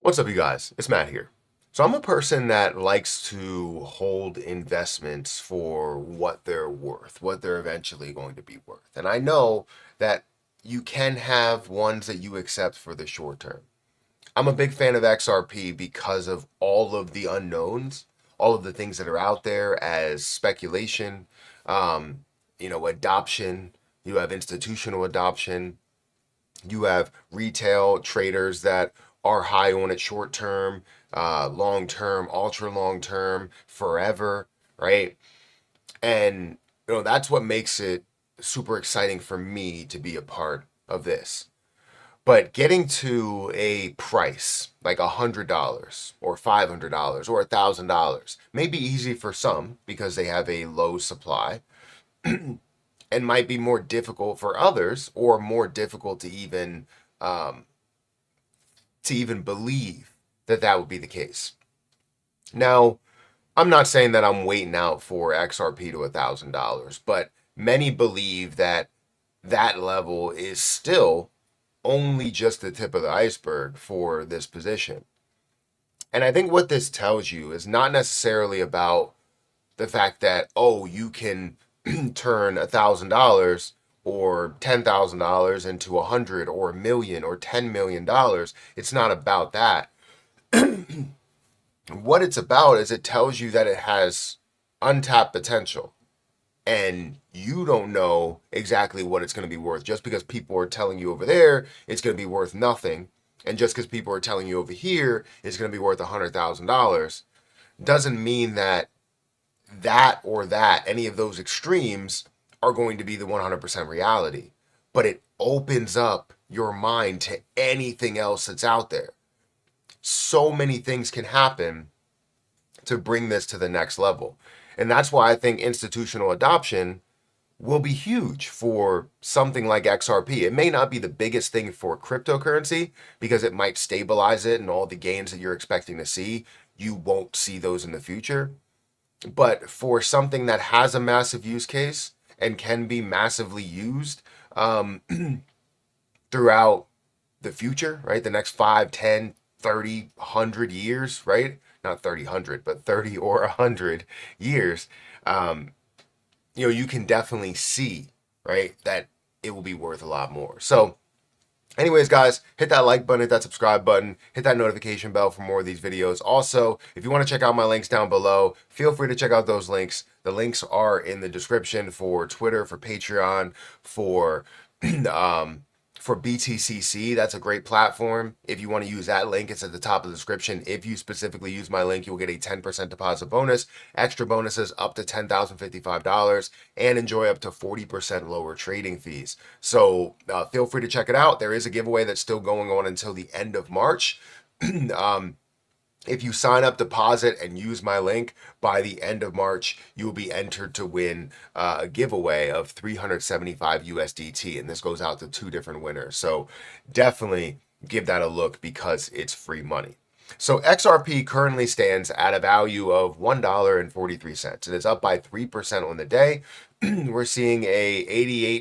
What's up, you guys? It's Matt here. So I'm a person that likes to hold investments for what they're worth, what they're eventually going to be worth. And I know that you can have ones that you accept for the short term. I'm a big fan of XRP because of all of the unknowns, all of the things that are out there as speculation, adoption. You have institutional adoption, you have retail traders that are high on it short term, long term, ultra long term, forever, right? And that's what makes it super exciting for me to be a part of this. But getting to a price like $100 or $500 or $1,000 may be easy for some because they have a low supply, and might be more difficult for others, or more difficult um, to even believe that that would be the case. Now, I'm not saying that I'm waiting out for XRP to $1,000, but many believe that that level is still only just the tip of the iceberg for this position. And I think what this tells you is not necessarily about the fact that, oh, you can turn $1,000 or $10,000 into 100 or a million or $10 million. It's not about that. What it's about is it tells you that it has untapped potential, and you don't know exactly what it's going to be worth. Just because people are telling you over there it's going to be worth nothing, and just because people are telling you over here it's going to be worth $100,000, doesn't mean that any of those extremes are going to be the 100% reality. But it opens up your mind to anything else that's out there. So many things can happen to bring this to the next level. And that's why I think institutional adoption will be huge for something like XRP. It may not be the biggest thing for cryptocurrency because it might stabilize it, and all the gains that you're expecting to see, you won't see those in the future. But for something that has a massive use case and can be massively used throughout the future, right? The next 5, 10, 30, 100 years, right? Not 30, 100, but 30 or 100 years. Um, you can definitely see, right, that it will be worth a lot more. So, anyways, guys, hit that like button, hit that subscribe button, hit that notification bell for more of these videos. Also, if you want to check out my links down below, feel free to check out those links. The links are in the description for Twitter, for Patreon, for for BTCC. That's a great platform. If you want to use that link, it's at the top of the description. If you specifically use my link, you'll get a 10% deposit bonus, extra bonuses up to $10,055, and enjoy up to 40% lower trading fees. So feel free to check it out. There is a giveaway that's still going on until the end of March. If you sign up, deposit, and use my link by the end of March, you will be entered to win a giveaway of 375 USDT. And this goes out to 2 different winners. So definitely give that a look because it's free money. So XRP currently stands at a value of $1.43. It is up by 3% on the day. We're seeing a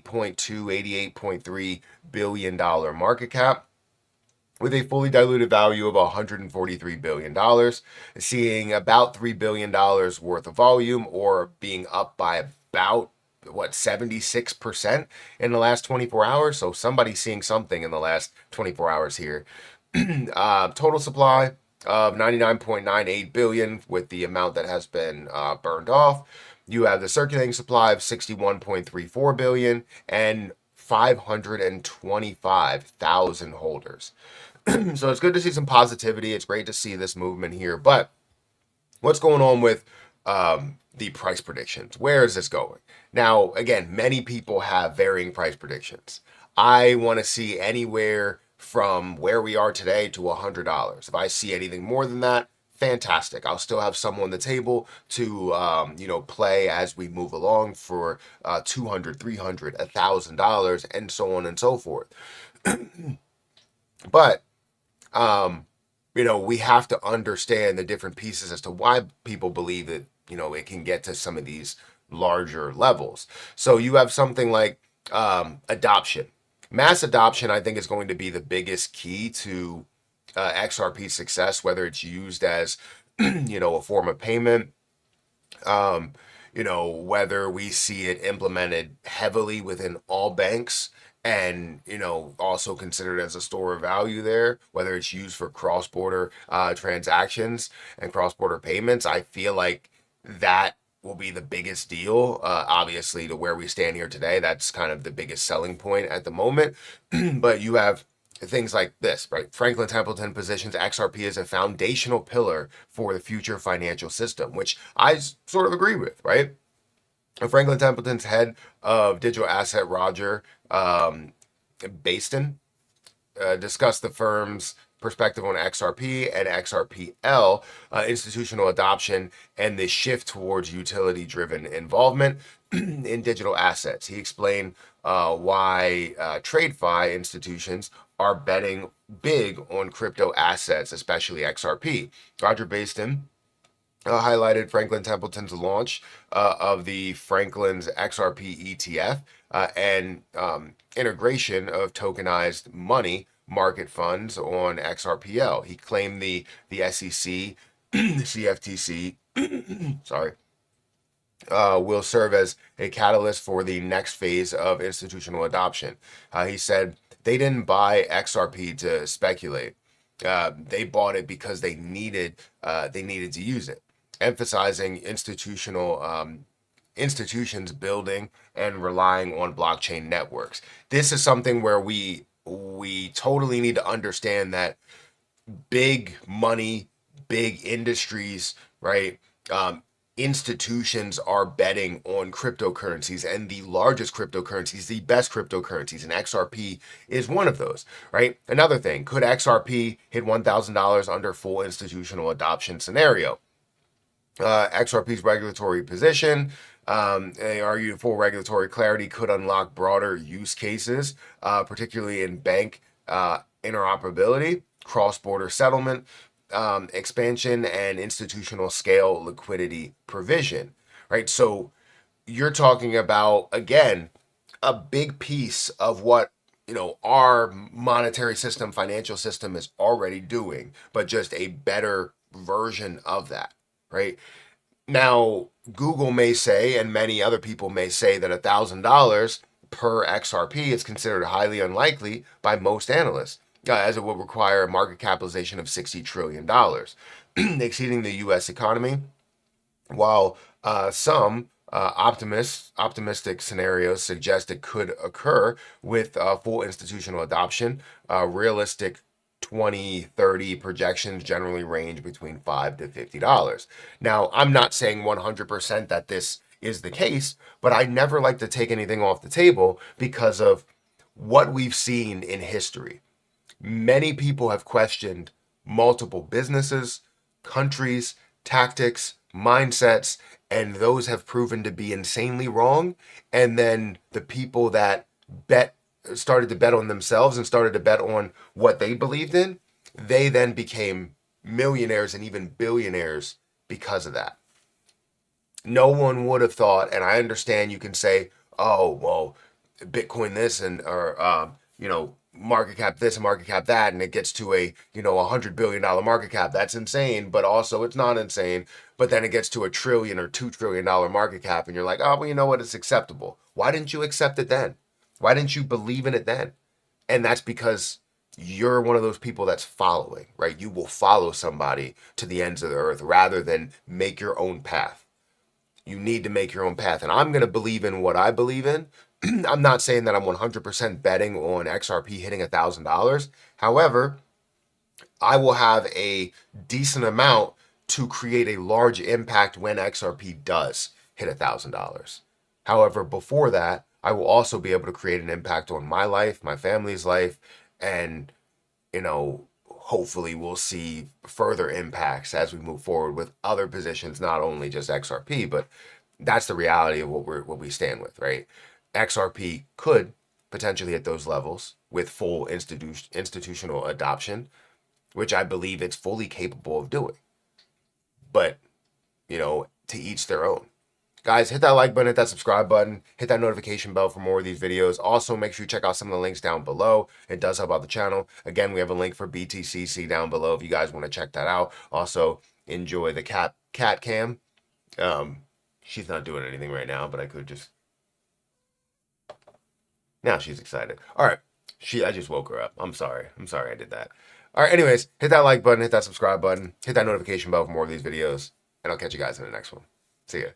$88.3 billion market cap, with a fully diluted value of $143 billion, seeing about $3 billion worth of volume, or being up by about 76% in the last 24 hours. So somebody's seeing something in the last 24 hours here. Total supply of 99.98 billion with the amount that has been burned off. You have the circulating supply of 61.34 billion and 525,000 holders. So it's good to see some positivity. It's great to see this movement here. But what's going on with the price predictions? Where is this going? Now, again, many people have varying price predictions. I want to see anywhere from where we are today to $100. If I see anything more than that, fantastic. I'll still have some on the table to play as we move along for $200, $300, $1,000, and so on and so forth. But we have to understand the different pieces as to why people believe that it can get to some of these larger levels. So you have something like adoption. Mass adoption, I think, is going to be the biggest key to XRP success, whether it's used as a form of payment, whether we see it implemented heavily within all banks and, also considered as a store of value there, whether it's used for cross-border transactions and cross-border payments. I feel like that will be the biggest deal. Obviously, to where we stand here today, that's kind of the biggest selling point at the moment. But you have things like this, right? Franklin Templeton positions XRP as a foundational pillar for the future financial system, which I sort of agree with, right? Franklin Templeton's head of digital asset, Roger Baston, discussed the firm's perspective on XRP and XRPL, institutional adoption, and the shift towards utility-driven involvement in digital assets. He explained why TradeFi institutions are betting big on crypto assets, especially XRP. Roger Baston highlighted Franklin Templeton's launch of the Franklin's XRP ETF and integration of tokenized money market funds on XRPL. He claimed the SEC, the CFTC, sorry, will serve as a catalyst for the next phase of institutional adoption. He said they didn't buy XRP to speculate. They bought it because they needed to use it, emphasizing institutions building and relying on blockchain networks. This is something where we totally need to understand that big money, big industries, right? Institutions are betting on cryptocurrencies, and the largest cryptocurrencies, the best cryptocurrencies, and XRP is one of those, right? Another thing, could XRP hit $1,000 under full institutional adoption scenario? XRP's regulatory position. They argue full regulatory clarity could unlock broader use cases, particularly in bank interoperability, cross-border settlement, expansion, and institutional scale liquidity provision, right? So you're talking about, again, a big piece of what our monetary system, financial system is already doing, but just a better version of that, right? Now, Google may say, and many other people may say, that $1,000 per XRP is considered highly unlikely by most analysts, as it would require a market capitalization of $60 trillion, exceeding the U.S. economy. While some optimistic scenarios suggest it could occur with full institutional adoption, realistic 2030 projections generally range between $5 to $50. Now, I'm not saying 100% that this is the case, but I never like to take anything off the table because of what we've seen in history. Many people have questioned multiple businesses, countries, tactics, mindsets, and those have proven to be insanely wrong. And then the people that started to bet on themselves and started to bet on what they believed in, they then became millionaires and even billionaires because of that. No one would have thought, and I understand you can say, oh, well, Bitcoin this or market cap this and market cap that, and it gets to a $100 billion market cap. That's insane, but also it's not insane. But then it gets to $1 trillion or $2 trillion market cap, and you're like, oh, well, you know what? It's acceptable. Why didn't you accept it then? Why didn't you believe in it then? And that's because you're one of those people that's following, right? You will follow somebody to the ends of the earth rather than make your own path. You need to make your own path. And I'm going to believe in what I believe in. I'm not saying that I'm 100% betting on XRP hitting $1,000. However, I will have a decent amount to create a large impact when XRP does hit $1,000. However, before that, I will also be able to create an impact on my life, my family's life, and, hopefully we'll see further impacts as we move forward with other positions, not only just XRP, but that's the reality of what we stand with, right? XRP could potentially hit those levels with full institutional adoption, which I believe it's fully capable of doing. But, to each their own. Guys, hit that like button, hit that subscribe button, hit that notification bell for more of these videos. Also, make sure you check out some of the links down below. It does help out the channel. Again, we have a link for BTCC down below if you guys want to check that out. Also, enjoy the cat cam. She's not doing anything right now, but I could just... Now she's excited. All right. I just woke her up. I'm sorry I did that. All right, anyways, hit that like button, hit that subscribe button, hit that notification bell for more of these videos, and I'll catch you guys in the next one. See ya.